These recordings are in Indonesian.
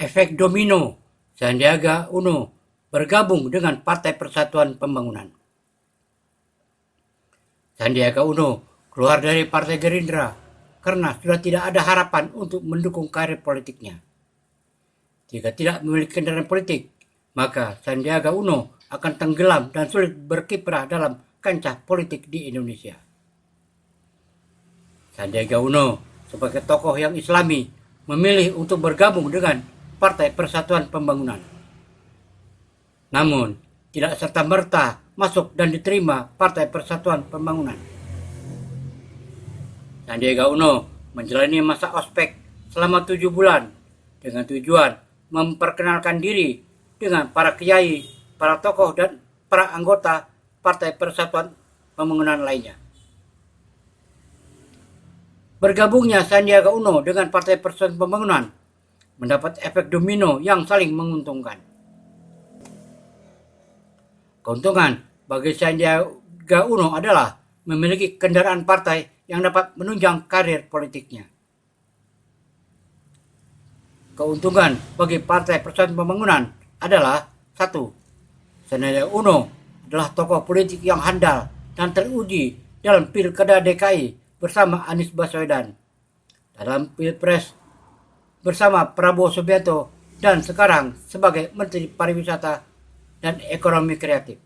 efek domino, Sandiaga Uno bergabung dengan Partai Persatuan Pembangunan. Sandiaga Uno keluar dari Partai Gerindra karena sudah tidak ada harapan untuk mendukung karir politiknya. Jika tidak memiliki kendaraan politik, maka Sandiaga Uno akan tenggelam dan sulit berkiprah dalam kancah politik di Indonesia. Sandiaga Uno sebagai tokoh yang Islami memilih untuk bergabung dengan Partai Persatuan Pembangunan. Namun, tidak serta-merta masuk dan diterima Partai Persatuan Pembangunan. Sandiaga Uno menjalani masa ospek selama 7 bulan dengan tujuan memperkenalkan diri dengan para kiai, para tokoh, dan para anggota Partai Persatuan Pembangunan lainnya. Bergabungnya Sandiaga Uno dengan Partai Persatuan Pembangunan mendapat efek domino yang saling menguntungkan. Keuntungan bagi Sandiaga Uno adalah memiliki kendaraan partai yang dapat menunjang karir politiknya. Keuntungan bagi Partai Persatuan Pembangunan adalah 1. Sandiaga Uno adalah tokoh politik yang handal dan teruji dalam Pilkada DKI bersama Anies Baswedan, dalam Pilpres bersama Prabowo Subianto, dan sekarang sebagai Menteri Pariwisata dan Ekonomi Kreatif.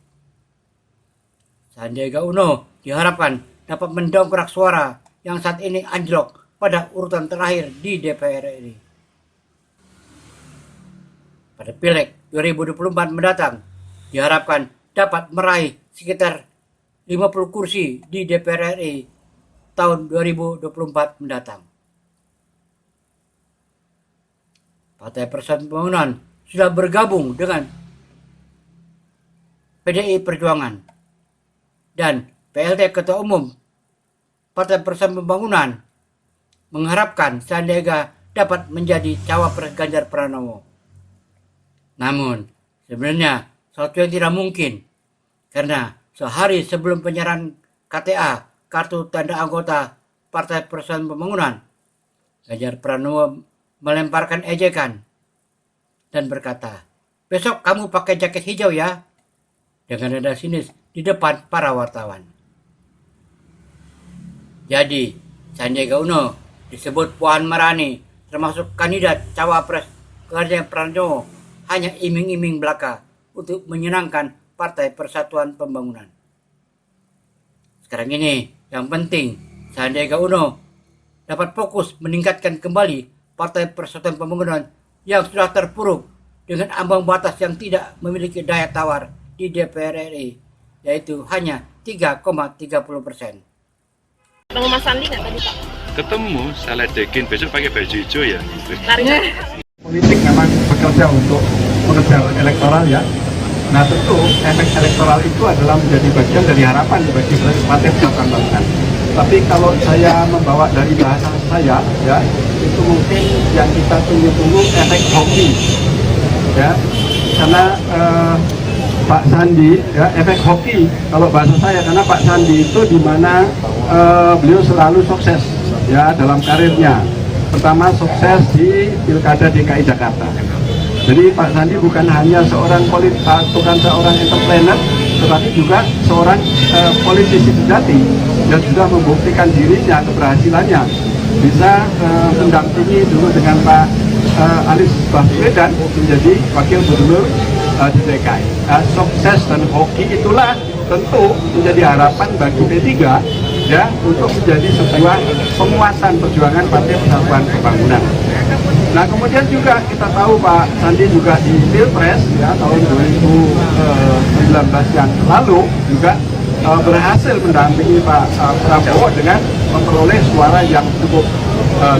Sandiaga Uno diharapkan dapat mendongkrak suara yang saat ini anjlok pada urutan terakhir di DPR RI. Pada Pileg 2024 mendatang, diharapkan dapat meraih sekitar 50 kursi di DPR RI tahun 2024 mendatang. Partai Persatuan Pembangunan sudah bergabung dengan PDI Perjuangan, dan PLT Ketua Umum Partai Persatuan Pembangunan mengharapkan Sandiaga dapat menjadi cawapres Ganjar Pranowo. Namun, sebenarnya sesuatu yang tidak mungkin, karena sehari sebelum penyerahan KTA, kartu tanda anggota Partai Persatuan Pembangunan, Ganjar Pranowo melemparkan ejekan dan berkata, "Besok kamu pakai jaket hijau ya," dengan nada sinis di depan para wartawan. Jadi, Sandiaga Uno disebut Puan Maharani termasuk kandidat cawapres Ganjar Pranowo hanya iming-iming belaka untuk menyenangkan Partai Persatuan Pembangunan. Sekarang ini yang penting Sandiaga Uno dapat fokus meningkatkan kembali Partai Persatuan Pembangunan yang sudah terpuruk dengan ambang batas yang tidak memiliki daya tawar di DPR RI, yaitu hanya 3,30%. Ketemu Mas Sandi nggak tadi Pak? Ketemu, saya ledekin, besok pakai baju hijau ya. Politik memang bekerja untuk mengejar elektoral ya. Nah tentu efek elektoral itu adalah menjadi bagian dari harapan bagi Partai Persatuan Pembangunan. Tapi kalau saya membawa dari bahasa saya ya, itu mungkin yang kita tunggu-tunggu efek hoki ya. Karena Pak Sandi ya, efek hoki kalau bahasa saya, karena Pak Sandi itu di mana beliau selalu sukses ya dalam karirnya. Pertama sukses di Pilkada DKI Jakarta. Jadi Pak Sandi bukan hanya seorang bukan seorang entrepreneur, tetapi juga seorang politisi sejati yang sudah membuktikan dirinya, keberhasilannya bisa mendampingi dulu dengan Pak Anies Baswedan menjadi wakil gubernur di DKI. Sukses dan hoki itulah tentu menjadi harapan bagi P3 ya untuk menjadi sebuah penguatan perjuangan Partai Persatuan Pembangunan. Nah kemudian juga kita tahu Pak Sandi juga di Pilpres ya tahun 2019 yang lalu juga berhasil mendampingi Pak Prabowo dengan memperoleh suara yang cukup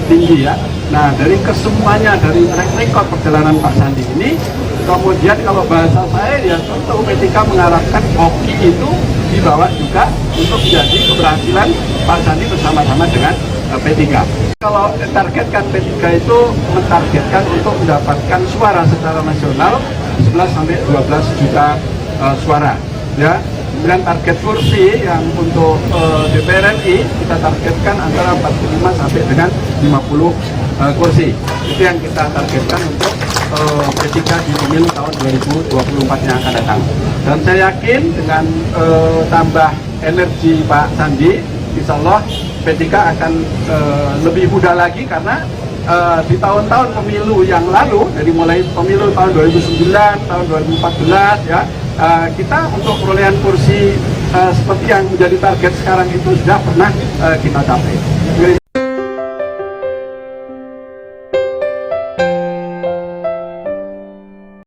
tinggi ya. Nah dari kesemuanya, dari track record perjalanan Pak Sandi ini, kemudian kalau bahasa saya ya tentu P3 mengharapkan hoki itu dibawa juga untuk menjadi keberhasilan Pak Sandi bersama-sama dengan P3. Kalau targetkan P3 itu mentargetkan untuk mendapatkan suara secara nasional 11-12 juta suara ya. Dengan target kursi yang untuk DPR RI kita targetkan antara 45 sampai dengan 50 kursi. Itu yang kita targetkan untuk P3 di pemilu tahun 2024 yang akan datang. Dan saya yakin dengan tambah energi Pak Sandi, insya Allah P3 akan lebih mudah lagi karena di tahun-tahun pemilu yang lalu, dari mulai pemilu tahun 2009, tahun 2014 ya, kita untuk perolehan kursi seperti yang menjadi target sekarang itu sudah pernah kita capai.